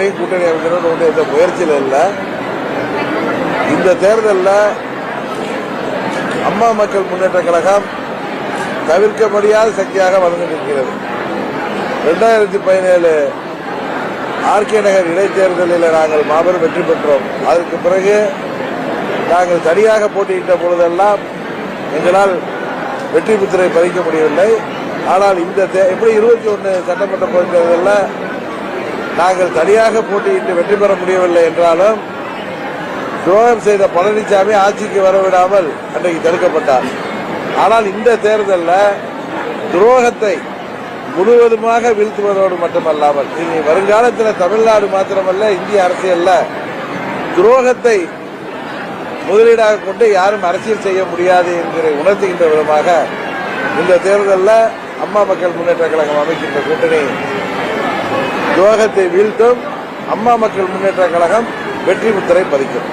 மறுபடியும் கூட்டணி அமைக்கணும்னு எந்த முயற்சியில் இல்லை. இந்த தேர்தலில் அம்மா மக்கள் முன்னேற்ற கழகம் தவிர்க்க முடியாத சக்தியாக வளர்ந்து நிற்கிறது. 2017 ஆர்கே நகர் இடைத்தேர்தலில் நாங்கள் மாபெரும் வெற்றி பெற்றோம். அதற்கு பிறகு நாங்கள் தனியாக போட்டியிட்ட பொழுதெல்லாம் எங்களால் வெற்றி முத்திரை பதிக்க முடியவில்லை. ஆனால் இந்த எப்படி 21 சட்டமன்ற பொதுத் தேர்தலில் நாங்கள் தனியாக போட்டியிட்டு வெற்றி பெற முடியவில்லை என்றாலும் துரோகம் செய்த பழனிசாமி ஆட்சிக்கு வரவிடாமல் அன்றைக்கு தடுக்கப்பட்டார். ஆனால் இந்த தேர்தலில் துரோகத்தை முழுவதுமாக வீழ்த்துவதோடு மட்டுமல்லாமல் இனி வருங்காலத்தில் தமிழ்நாடு மாத்திரமல்ல இந்திய அரசியலில் துரோகத்தை முதலீடாக கொண்டு யாரும் அரசியல் செய்ய முடியாது என்கிற உணர்த்துகின்ற விதமாக இந்த தேர்தலில் அம்மா மக்கள் முன்னேற்ற கழகம் அமைக்கின்ற கூட்டணி துரோகத்தை வீழ்த்தும். அம்மா மக்கள் முன்னேற்ற கழகம் வெற்றி முத்திரை பதிக்கும்.